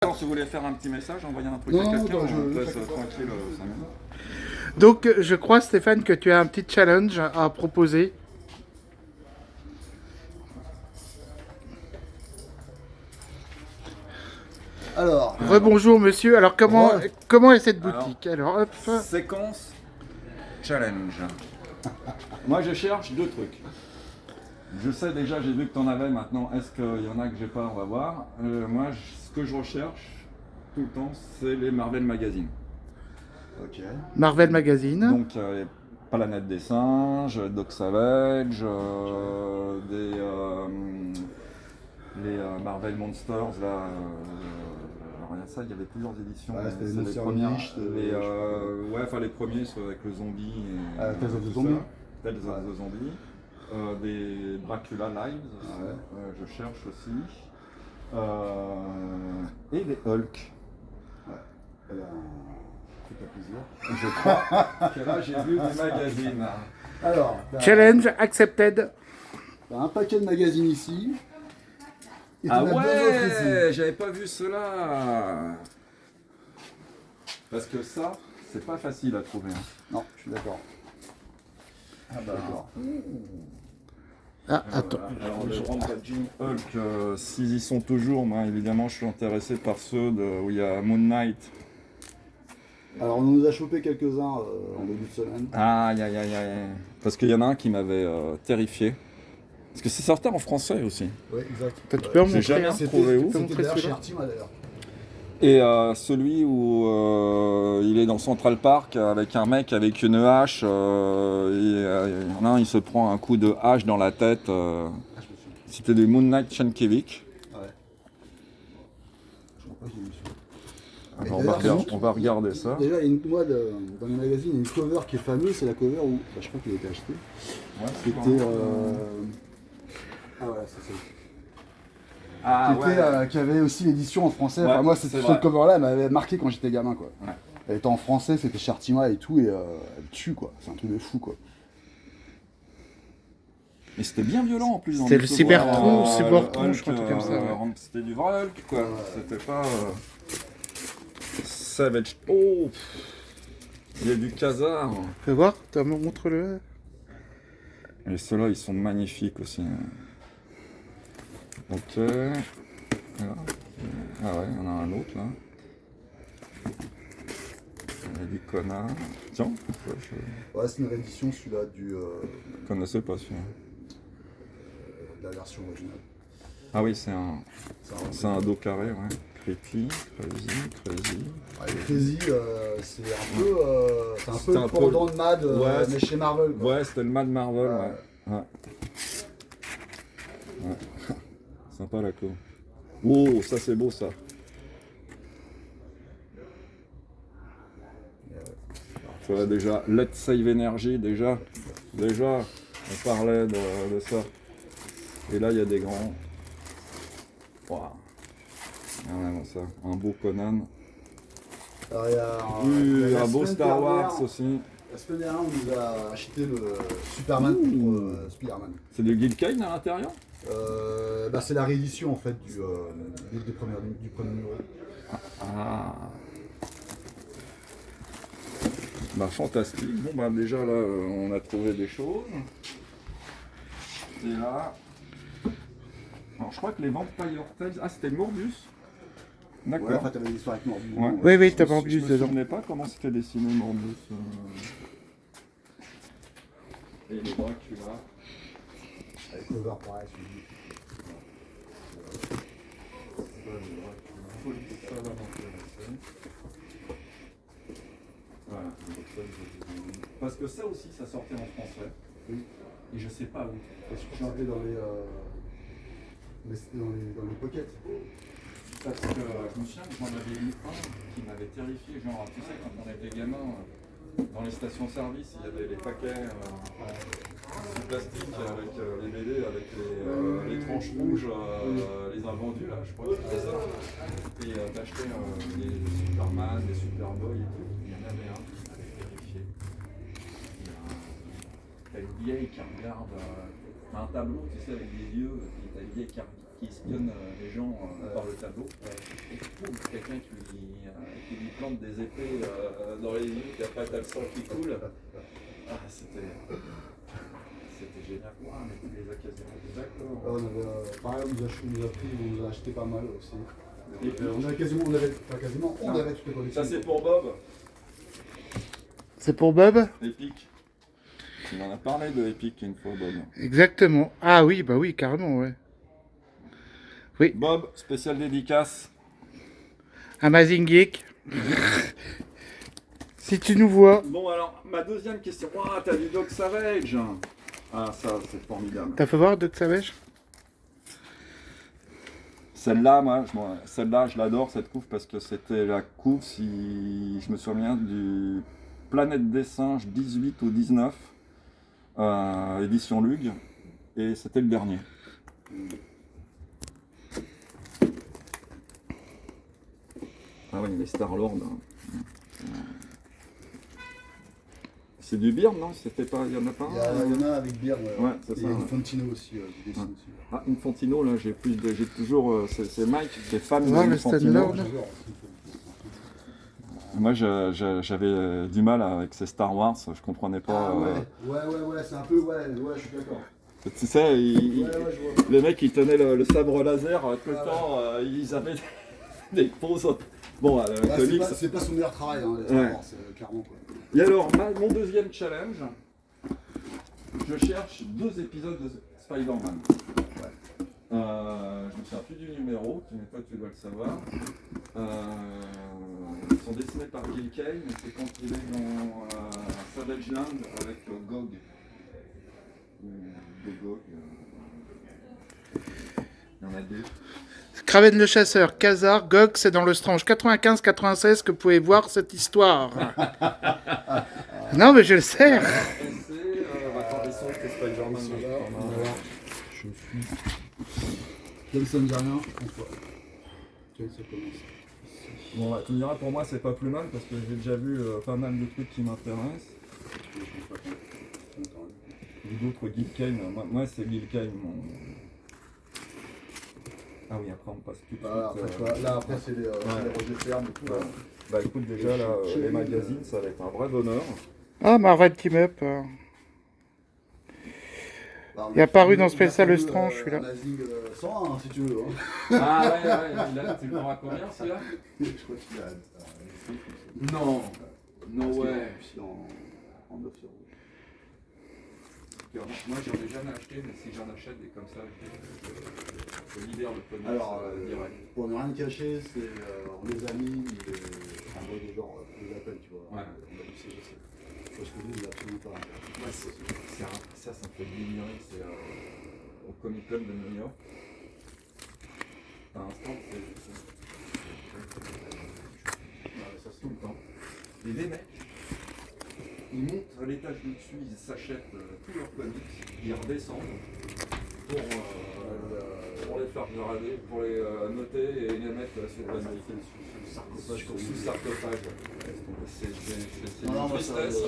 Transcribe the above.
Alors, si vous voulez faire un petit message, envoyer un truc Non, à non, quelqu'un, je on le laisse fais pas. tranquille 5 minutes. Donc, je crois, Stéphane, que tu as un petit challenge à proposer. Alors, Rebonjour, monsieur. Alors, comment est cette Alors, boutique? Alors, hop. Séquence challenge. Moi, je cherche deux trucs. Je sais déjà, j'ai vu que tu en avais maintenant. Est-ce qu'il y en a que j'ai pas? On va voir. Ce que je recherche tout le temps, c'est les Marvel Magazine. ok. Marvel Magazine. Donc, Planète des singes, Doc Savage, les Marvel Monsters, là. Alors, il y a ça, il y avait plusieurs éditions. Ouais, mais c'était les c'est Monster premières. Unleashed, Ouais, enfin les premiers avec le zombie et. Tales of the tout Zombie. ça. Tales of the Zombie. Des Dracula Lives, Ouais. je cherche aussi. Et les Hulk. Ouais. Eh ben, c'est pas plaisir. Je crois que là j'ai vu des magazines. Alors, Challenge accepted. t'as un paquet de magazines ici. Et Ah t'en as deux autres ici. ouais, j'avais pas vu cela. Parce que ça, c'est pas facile à trouver. Non, je suis d'accord. Ah bah, D'accord. Ah, attends. alors les Rampaging Hulk, s'ils y sont toujours, moi évidemment je suis intéressé par ceux où il y a Moon Knight. Alors, on nous a chopé quelques-uns en début de semaine. Aïe aïe aïe aïe. Parce qu'il y en a un qui m'avait terrifié. Parce que c'est sorti en français aussi. Oui, exact. Tu peux en J'ai montrer jamais un? retrouvé où. peux C'était montrer d'ailleurs chez celui-là Artima d'ailleurs. Et celui où il est dans Central Park avec un mec avec une hache, il y en a un, il se prend un coup de hache dans la tête. Ah, je me suis. C'était du Moon Knight Sienkiewicz. Ouais. Je crois pas que j'ai vu ça. Alors, Et d'ailleurs, on va regarder ça. Déjà, il y a moi, dans les magazines, il y a une cover qui est fameuse, c'est la cover où, je crois qu'il a été acheté. C'était. Ah voilà, c'est ça. Ah, Qui avait aussi l'édition en français. Ouais, Enfin, moi, c'est cette vrai. cover-là, elle m'avait marqué quand j'étais gamin, quoi. Ouais. Elle était en français, c'était chez Artima et tout, et elle tue, quoi. C'est un truc de fou, quoi. Et c'était bien violent en plus. C'était le Cybertron, Cybertron, Hulk, je crois, un truc comme ça, ouais. C'était du vrai Hulk, quoi. Ouais. C'était pas. Savage. Oh, il y a du Khazar. Fais voir, montre-le. Et ceux-là, ils sont magnifiques aussi. Ok. Voilà. Ah ouais, il y en a un autre là. Il y a du connard. Tiens, Ouais, c'est une réédition, celui-là, je connaissais pas celui-là. de la version originale. Ah oui, c'est un C'est un dos carré, ouais. Crazy. Ouais, Crazy, c'est un peu, c'est un peu C'était le un peu- pendant de Mad, Ouais, mais chez Marvel, quoi. Ouais, c'était le Mad Marvel, Ouais. ouais. Ouais. Sympa la co. Oh, ça c'est beau ça. Tu vois déjà, Let's Save Energy, déjà, on parlait de ça. Et là, il y a des grands. Waouh. Vraiment ça, un beau Conan. Alors, il y a Un beau semaine Star Wars dernière- aussi. La semaine dernière, on nous a acheté le Superman contre Spider-Man. C'est du Gil Kane à l'intérieur? Bah, c'est la réédition en fait du premier numéro. Ah. Bah fantastique. Bon bah déjà là on a trouvé des choses. Et là. Alors je crois que les Vampire Tales. Ah c'était Morbus. Ouais, D'accord. en fait, t'avais l'histoire avec Morbius. Ouais. Oui, oui, Je t'as me- Morbus Je me dedans. souvenais pas comment c'était dessiné Morbus. Et les Dracula. Avec cover pareil, celui-là. Ça va m'intéresser. Voilà. Parce que ça aussi ça sortait en français. Oui. Et je sais pas où. Parce que j'étais mais c'était dans les pockets. Parce que je me souviens que j'en avais eu un qui m'avait terrifié, genre tu sais quand on était gamin, dans les stations-service, il y avait les paquets sous plastique avec les BD, avec les tranches rouges, les invendus là, je crois que c'était ça. Et t'achetais des Superman, des Superboy et tout. Il y en avait un qui m'avait terrifié. T'as une vieille qui regarde, t'as un tableau tu sais avec des yeux, et t'as une vieille qui qui espionne les gens par le tableau. Et boum, quelqu'un qui lui plante des épées dans les yeux, et après t'as le sang qui coule. Ah, c'était génial. Wow, mais tu les as quasiment d'accord. On avait, pareil, on nous a acheté pas mal aussi. Et on avait toutes les collections. Ça c'est pour Bob. C'est pour Bob? Epic. Il en a parlé de Epic une fois, Bob. Exactement. Ah oui, bah oui, carrément, ouais. Oui. Bob, spécial dédicace. Amazing Geek. Si tu nous vois. Bon alors, ma deuxième question. Ouah, t'as du Doc Savage. Ah ça, c'est formidable. T'as fait voir Doc Savage? Celle-là, celle-là, je l'adore cette couve parce que c'était la couve, si je me souviens, du Planète des Singes 18 ou 19, édition Lug, et c'était le dernier. Ah oui, les Star-Lord. C'est du Byrne, non? C'était pas, il y en a pas? Il y en a avec Byrne. Ouais, c'est et ça. Infantino aussi, du dessin aussi. Ah, Infantino, là, j'ai toujours. C'est Mike qui est fan de le Infantino. Star-Lord. Moi, j'avais du mal avec ces Star Wars, je comprenais pas. Ouais, c'est un peu, je suis d'accord. Tu sais, Je vois. les mecs, ils tenaient le sabre laser tout le temps, ils avaient des poses. Bon, comics. C'est pas son meilleur travail, hein, les Star Wars, clairement. Quoi. Et alors, mon deuxième challenge, je cherche 2 épisodes de Spider-Man. Je me souviens plus du numéro, mais toi tu dois le savoir. Ils sont dessinés par Gil Kane, c'est quand il est dans Savage Land avec Gog. Gog. Il y en a 2. Kraven le chasseur, Khazar, Gog, c'est dans le Strange 95-96 que vous pouvez voir cette histoire. Non, mais je le sais. Attendez, c'est Spider-Man. Je suis. Ça me dit rien, je pense pas. Ça commence. Bon, tu me diras, pour moi, c'est pas plus mal parce que j'ai déjà vu pas mal de trucs qui m'intéressent. Ou d'autres Gil Kane. Moi, c'est Gil Kane. Ah oui, après, on passe tout de suite. Là, après, c'est les Roger Ferme et tout. Ouais. Bah écoute, déjà, là, les magazines, ça va être un vrai bonheur. Ah, Marvel Team Up. Il est apparu dans Spécial Strange, celui-là. Amazing 101, si tu veux. Hein. Ah ouais, là, tu le prends à combien, celui-là? Je crois qu'il a. Non, no way. En 9 euros. Moi, j'en ai jamais acheté, mais si j'en achète des comme ça, je libère le comics direct. Pour ne rien cacher, c'est on les a mis, un peu des genres, on les appelle, tu vois. Ouais. On a du CGC. Parce que nous, il n'y a absolument pas. Ouais, ça me fait délirer. C'est au Comic Con de New York. T'as un stand, ça tout le temps. Et les mecs, ils montent à l'étage du dessus, ils s'achètent tous leurs comics, ils redescendent pour les faire regarder, pour les noter et les mettre sur le sarcophage. C'est une tristesse.